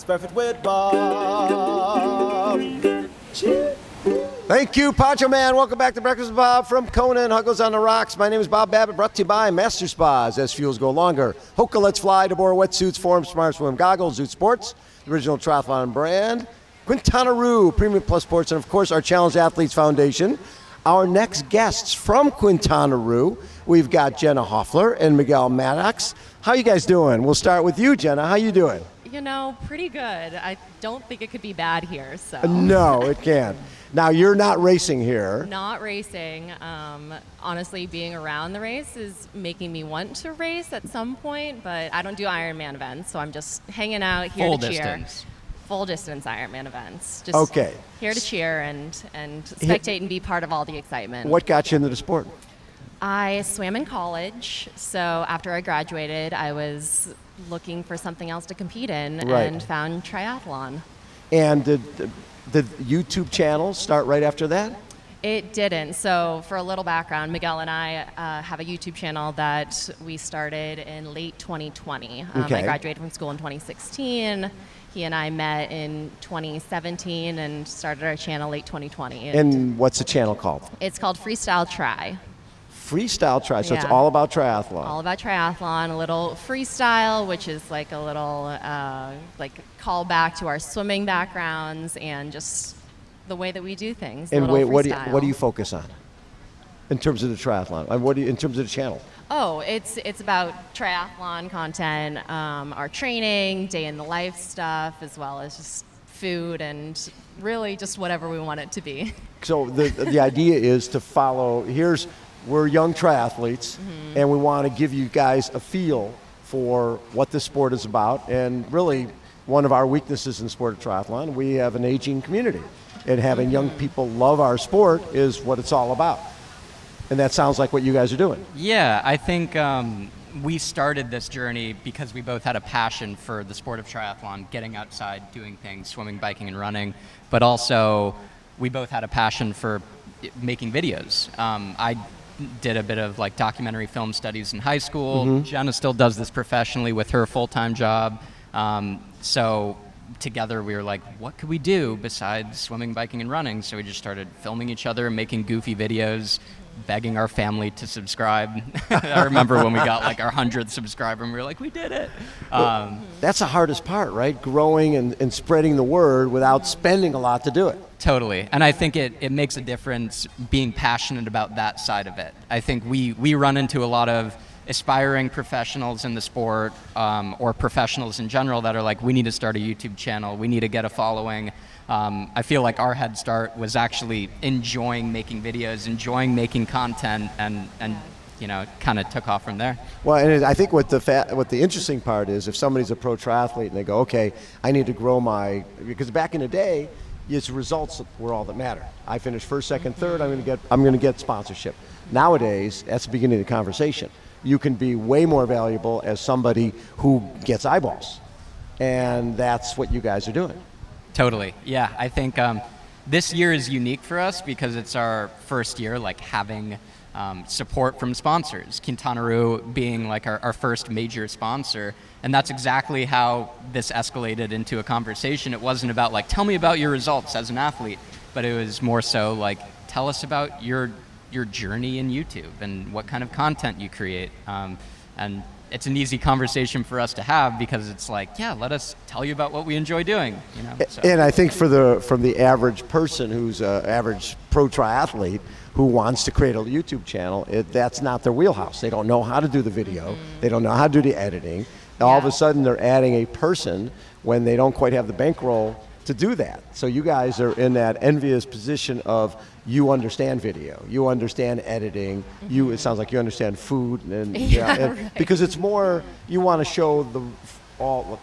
It's perfect with Bob. Cheers. Thank you, Poncho Man. Welcome back to Breakfast with Bob from Kona and Huggo's on the Rocks. My name is Bob Babbitt, brought to you by Master Spas. As fuels go longer, HOKA Let's Fly, deboer wetsuits, Form Smart Swim goggles, Zoot Sports, the original triathlon brand, Quintana Premium Plus Sports, and of course our Challenged Athletes Foundation. Our next guests from Quintana we've got Jenna Haufler and Miguel Mattox. How you guys doing? We'll start with you, Jenna. How you doing? You know, pretty good. I don't think it could be bad here, so. No, it can't. Now, you're not racing here. Not racing. Honestly, being around the race is making me want to race at some point, but I don't do Ironman events, so I'm just hanging out here Full to distance. cheer. Full distance Ironman events. Just okay. Here to cheer and spectate and be part of all the excitement. What got you into the sport? I swam in college, so after I graduated, I was looking for something else to compete in and found triathlon. And did the YouTube channel start right after that? It didn't. So for a little background, Miguel and I have a YouTube channel that we started in late 2020. Okay. I graduated from school in 2016. He and I met in 2017 and started our channel late 2020. And what's the channel called? It's called Freestyle Tri. Freestyle Tri, so it's Yeah. all about triathlon. All about triathlon, a little freestyle, which is like a little like callback to our swimming backgrounds and just the way that we do things. And wait, what do freestyle. you focus on in terms of the triathlon? In terms of the channel? Oh, it's about triathlon content, our training, day in the life stuff, as well as just food and really just whatever we want it to be. So the idea is to follow. We're young triathletes, and we want to give you guys a feel for what this sport is about. And really, one of our weaknesses in the sport of triathlon, we have an aging community, and having young people love our sport is what it's all about. And that sounds like what you guys are doing. Yeah, I think we started this journey because we both had a passion for the sport of triathlon, getting outside, doing things, swimming, biking, and running. But also, we both had a passion for making videos. I did a bit of like documentary film studies in high school. Jenna still does this professionally with her full-time job. So together we were like, what could we do besides swimming, biking, and running? So we just started filming each other, making goofy videos, begging our family to subscribe. I remember when we got like our 100th subscriber and we were like, we did it. That's the hardest part, right? Growing and spreading the word without spending a lot to do it. Totally. And I think it makes a difference being passionate about that side of it. I think we run into a lot of aspiring professionals in the sport or professionals in general that are like, we need to start a YouTube channel. We need to get a following. I feel like our head start was actually enjoying making videos, enjoying making content, and you know, kind of took off from there. Well, and I think what the interesting part is, if somebody's a pro triathlete and they go, okay, I need to grow because back in the day, it's results were all that matter. I finished first, second, third. I'm going to get sponsorship. Nowadays, that's the beginning of the conversation. You can be way more valuable as somebody who gets eyeballs, and that's what you guys are doing. Totally. Yeah, I think this year is unique for us because it's our first year like having support from sponsors. Quintana being like our first major sponsor. And that's exactly how this escalated into a conversation. It wasn't about like, tell me about your results as an athlete, but it was more so like, tell us about your journey in YouTube and what kind of content you create. And it's an easy conversation for us to have because it's like, yeah, let us tell you about what we enjoy doing. You know. So. And I think from the average person who's an average pro triathlete who wants to create a YouTube channel, that's not their wheelhouse. They don't know how to do the video. They don't know how to do the editing. All of a sudden, they're adding a person when they don't quite have the bankroll to do that. So you guys are in that envious position of you understand video, you understand editing, it sounds like you understand food, and right. because it's more, you want to show the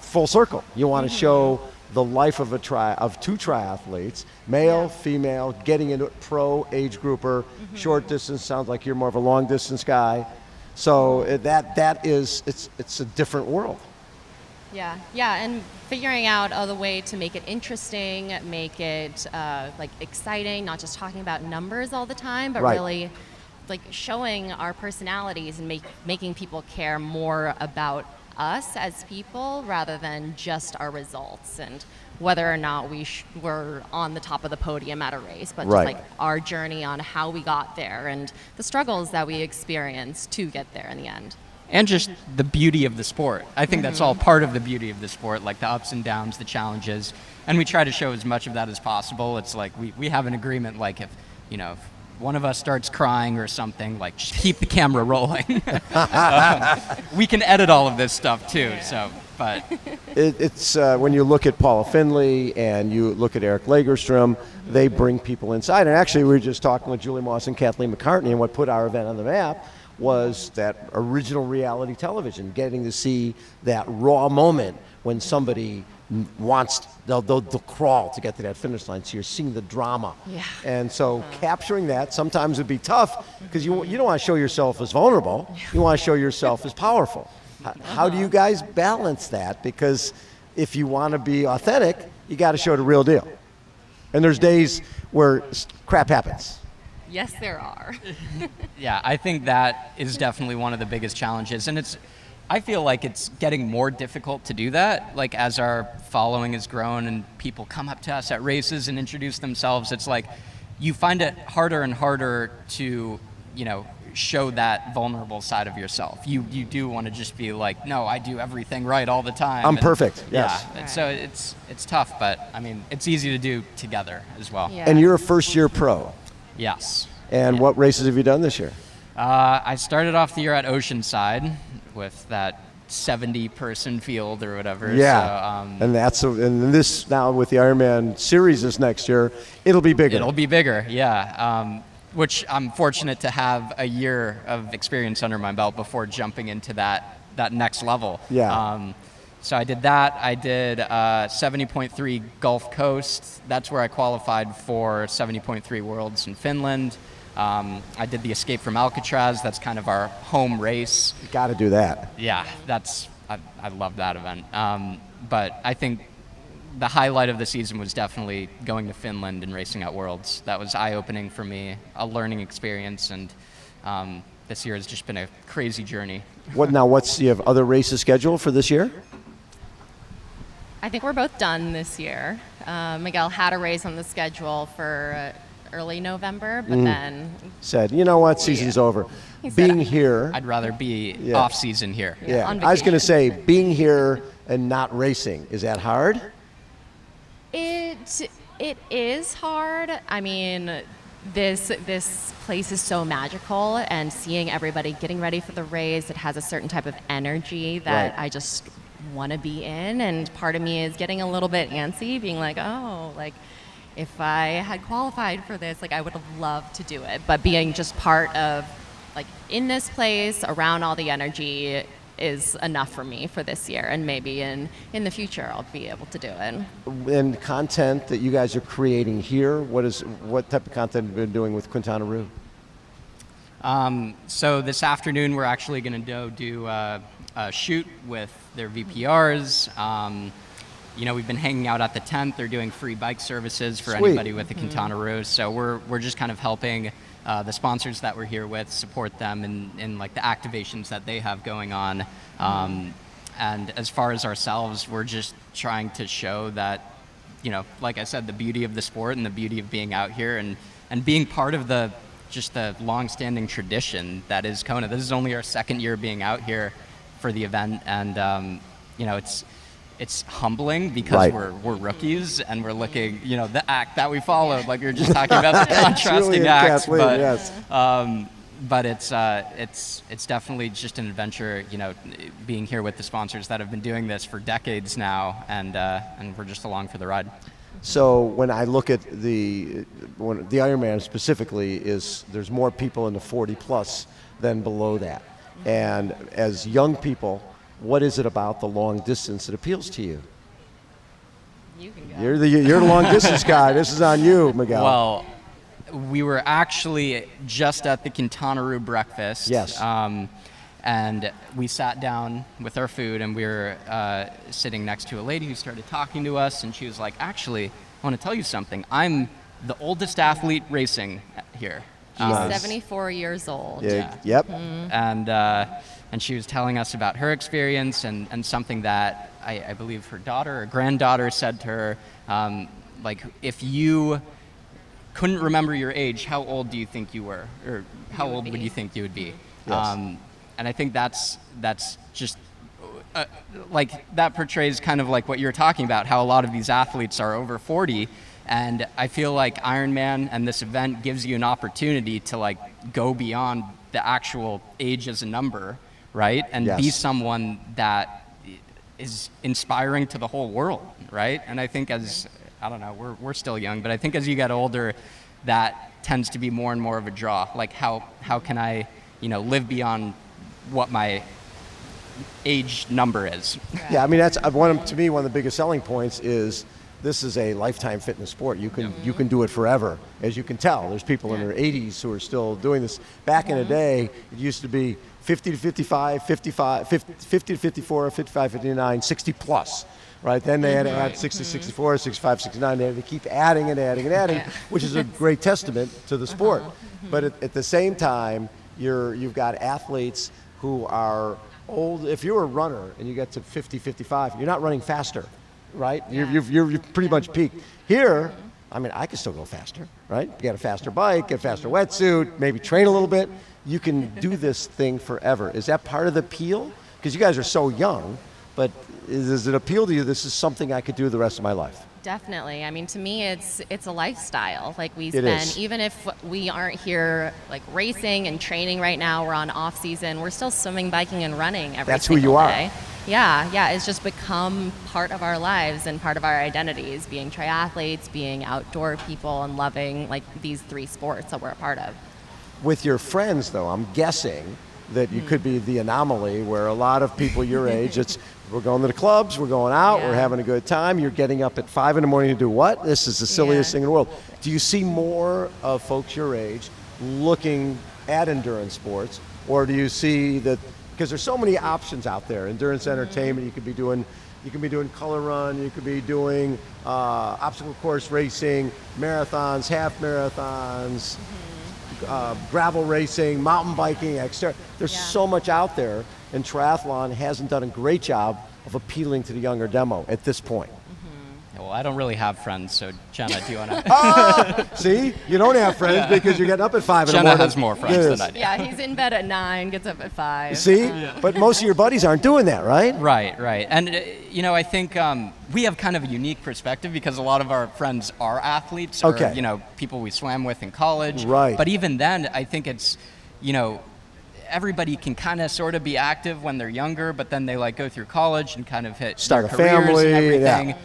full circle. You want to show the life of two triathletes, male, female, getting into it, pro, age grouper, short distance. Sounds like you're more of a long distance guy. So it's a different world. Yeah, and figuring out the way to make it interesting, make it like exciting, not just talking about numbers all the time, but really like showing our personalities and making people care more about us as people rather than just our results and whether or not we're on the top of the podium at a race, but Right. just like our journey on how we got there and the struggles that we experienced to get there in the end. And just the beauty of the sport. I think that's all part of the beauty of the sport, like the ups and downs, the challenges. And we try to show as much of that as possible. It's like we have an agreement, like if one of us starts crying or something, like just keep the camera rolling. We can edit all of this stuff too, so, but. It's when you look at Paula Finley and you look at Eric Lagerstrom, they bring people inside. And actually, we were just talking with Julie Moss and Kathleen McCartney, and what put our event on the map was that original reality television, getting to see that raw moment when somebody they'll crawl to get to that finish line. So you're seeing the drama. Yeah. And so capturing that sometimes would be tough because you don't want to show yourself as vulnerable. You want to show yourself as powerful. How do you guys balance that? Because if you want to be authentic, you got to show the real deal. And there's days where crap happens. Yes, there are. Yeah, I think that is definitely one of the biggest challenges. And I feel like it's getting more difficult to do that. Like as our following has grown and people come up to us at races and introduce themselves, it's like you find it harder and harder to, show that vulnerable side of yourself. You do want to just be like, no, I do everything right all the time. I'm perfect. Yes. Yeah. And so it's tough, but I mean, it's easy to do together as well. Yeah. And you're a first-year pro. Yes. And what races have you done this year? I started off the year at Oceanside with that 70-person field or whatever. Yeah. So, and this now with the Ironman series this next year, it'll be bigger. It'll be bigger, yeah. Which I'm fortunate to have a year of experience under my belt before jumping into that next level. Yeah. So I did that. I did 70.3 Gulf Coast. That's where I qualified for 70.3 Worlds in Finland. I did the Escape from Alcatraz. That's kind of our home race. You got to do that. Yeah, I love that event. But I think the highlight of the season was definitely going to Finland and racing at Worlds. That was eye-opening for me, a learning experience, and this year has just been a crazy journey. Do you have other races scheduled for this year? I think we're both done this year. Miguel had a race on the schedule for early November, but then said, you know what, season's over. He said, Being here. I'd rather be off-season here. Yeah, on I was going to say, vacation. being here and not racing, is that hard? It is hard. I mean, this place is so magical, and seeing everybody getting ready for the race, it has a certain type of energy that Right. I just want to be in, and part of me is getting a little bit antsy, being like, oh, like if I had qualified for this, like I would have loved to do it, but being just part of like in this place around all the energy is enough for me for this year, and maybe in the future I'll be able to do it. And content that you guys are creating here, what type of content have you been doing with Quintana Roo? So this afternoon we're actually going to do a shoot with their VPRs. We've been hanging out at the tent. They're doing free bike services for Sweet. anybody with a Quintana Roo. So we're just kind of helping the sponsors that we're here with support them in like the activations that they have going on. And as far as ourselves, we're just trying to show that, like I said, the beauty of the sport and the beauty of being out here and being part of the long-standing tradition that is Kona. This is only our second year being out here for the event, and it's humbling because Right. we're rookies and we're looking, the act that we followed, like we were just talking about the contrasting acts, Kathleen, yes. but it's definitely just an adventure, being here with the sponsors that have been doing this for decades now, and we're just along for the ride. So when I look at the Ironman specifically, there's more people in the 40 plus than below that. And as young people, what is it about the long distance that appeals to you? You can go. You're the long distance guy. This is on you, Miguel. Well, we were actually just at the Quintana Roo breakfast. Yes. And we sat down with our food, and we were sitting next to a lady who started talking to us, and she was like, actually, I want to tell you something. I'm the oldest athlete racing here. She's 74 years old. Yeah. Yep. And she was telling us about her experience and something that I believe her daughter or granddaughter said to her, like, if you couldn't remember your age, how old do you think you were? Or how old would you think you would be? Yes. And I think that's just, like, that portrays kind of like what you're talking about, how a lot of these athletes are over 40. And I feel like Ironman and this event gives you an opportunity to, like, go beyond the actual age as a number, right? And be someone that is inspiring to the whole world, right? And I think I don't know, we're still young, but I think as you get older, that tends to be more and more of a draw. Like, how can I, live beyond what my age number is? Yeah, I mean, that's to me, one of the biggest selling points is this is a lifetime fitness sport. You can do it forever. As you can tell, there's people in their 80s who are still doing this. Back in the day, it used to be 50 to 55, 50 to 54, 55, 59, 60 plus. Right, then they had to add 60, 64, 65, 69. They had to keep adding and adding and adding, which is a great testament to the sport. But at the same time, you've got athletes who are old. If you're a runner and you get to 50, 55, you're not running faster, right? You're pretty much peaked. Here, I mean, I can still go faster, right? Get a faster bike, get a faster wetsuit, maybe train a little bit. You can do this thing forever. Is that part of the appeal? Because you guys are so young, but does it appeal to you? This is something I could do the rest of my life. Definitely. I mean, to me, it's a lifestyle. Like, we spend, even if we aren't here like racing and training right now, we're on off season, we're still swimming, biking, and running every That's who single you are. day. Yeah. It's just become part of our lives and part of our identities, being triathletes, being outdoor people, and loving like these three sports that we're a part of. With your friends, though, I'm guessing that you could be the anomaly where a lot of people your age, we're going to the clubs, we're going out, we're having a good time. You're getting up at 5 a.m. to do what? This is the silliest thing in the world. Do you see more of folks your age looking at endurance sports, or do you see that, because there's so many options out there, endurance entertainment, you could be doing color run, you could be doing obstacle course racing, marathons, half marathons, gravel racing, mountain biking, etc. There's so much out there, and triathlon hasn't done a great job of appealing to the younger demo at this point. Well, I don't really have friends, so Jenna, do you want to? See, you don't have friends because you're getting up at 5 in the morning. Jenna has more friends than I do. Yeah, he's in bed at 9, gets up at 5. See, but most of your buddies aren't doing that, right? Right. And, I think we have kind of a unique perspective because a lot of our friends are athletes or, people we swam with in college. Right. But even then, I think it's, everybody can kind of sort of be active when they're younger, but then they like go through college and kind of start a their careers family and everything. Yeah.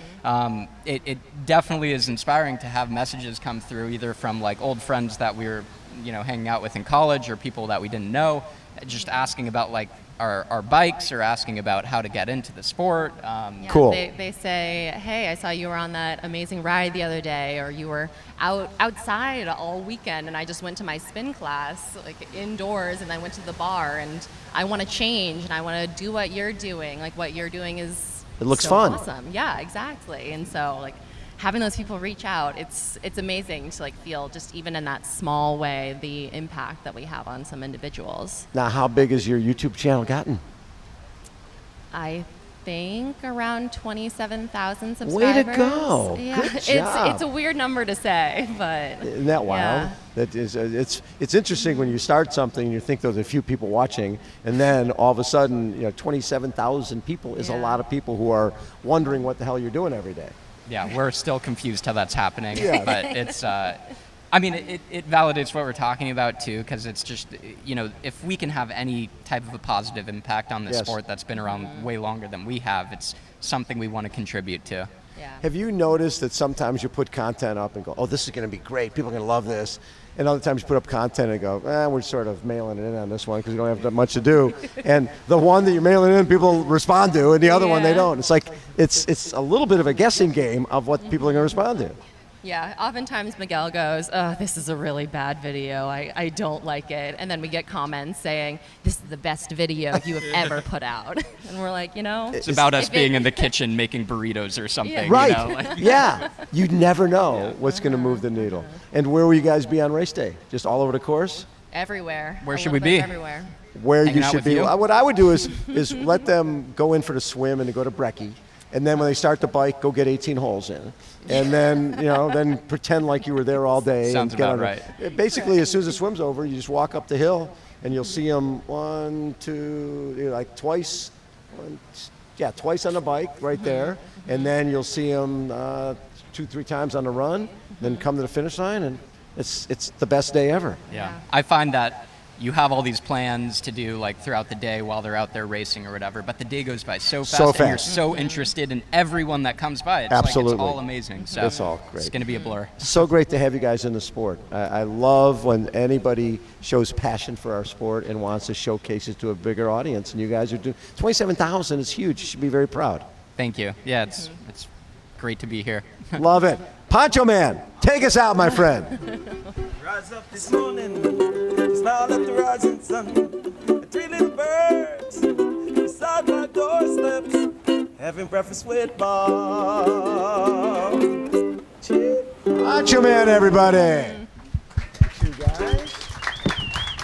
It definitely is inspiring to have messages come through either from like old friends that we were, hanging out with in college or people that we didn't know, just asking about like our bikes or asking about how to get into the sport. Cool. They say, hey, I saw you were on that amazing ride the other day, or you were outside all weekend, and I just went to my spin class, like indoors, and then went to the bar, and I want to change, and I want to do what you're doing. Like, what you're doing is It looks so fun. awesome. Yeah, exactly. And so, like, having those people reach out, it's amazing to like feel just even in that small way the impact that we have on some individuals. Now, how big has your YouTube channel gotten? I think around 27,000 subscribers. Way to go! Yeah, Good job. it's a weird number to say, but Isn't that wild? Yeah. That is, it's interesting when you start something and you think there's a few people watching, and then all of a sudden, 27,000 people is a lot of people who are wondering what the hell you're doing every day. Yeah, we're still confused how that's happening, Yeah. but it's, it validates what we're talking about too, because it's just, if we can have any type of a positive impact on this sport that's been around way longer than we have, it's something we want to contribute to. yeah. Have you noticed that sometimes you put content up and go, oh, this is going to be great, people are going to love this, and other times you put up content and go, we're sort of mailing it in on this one because we don't have that much to do, and the one that you're mailing in, people respond to, and the other one they don't. It's like, it's a little bit of a guessing game of what people are going to respond to. Yeah, oftentimes Miguel goes, oh, this is a really bad video. I don't like it. And then we get comments saying, this is the best video you have ever put out. And we're like, It's about us being in the kitchen making burritos or something. Yeah. Right. Yeah. You never know what's going to move the needle. And where will you guys be on race day? Just all over the course? Everywhere. Where A should little we bit be? Everywhere. Where Hanging you out should with be. you? What I would do is let them go in for the swim and go to brekkie. And then when they start the bike, go get 18 holes in. And then, then pretend like you were there all day. Sounds and get about on the- right. Basically, as soon as the swim's over, you just walk up the hill and you'll see them twice. Twice on the bike right there. And then you'll see them 2-3 times on the run, then come to the finish line, and it's the best day ever. Yeah. I find that you have all these plans to do like throughout the day while they're out there racing or whatever, but the day goes by so fast, and you're so interested in everyone that comes by. It's Absolutely. Like it's all amazing. So It's all great. It's going to be a blur. So great to have you guys in the sport. I love when anybody shows passion for our sport and wants to showcase it to a bigger audience, and you guys are doing 27,000 is huge. You should be very proud. Thank you. Yeah, it's great to be here. Love it. Poncho Man, take us out, my friend. Rise up this morning, smile at the rising sun. The 3 little birds beside my doorsteps, having breakfast with Bob. Cheers. Poncho Man, everybody.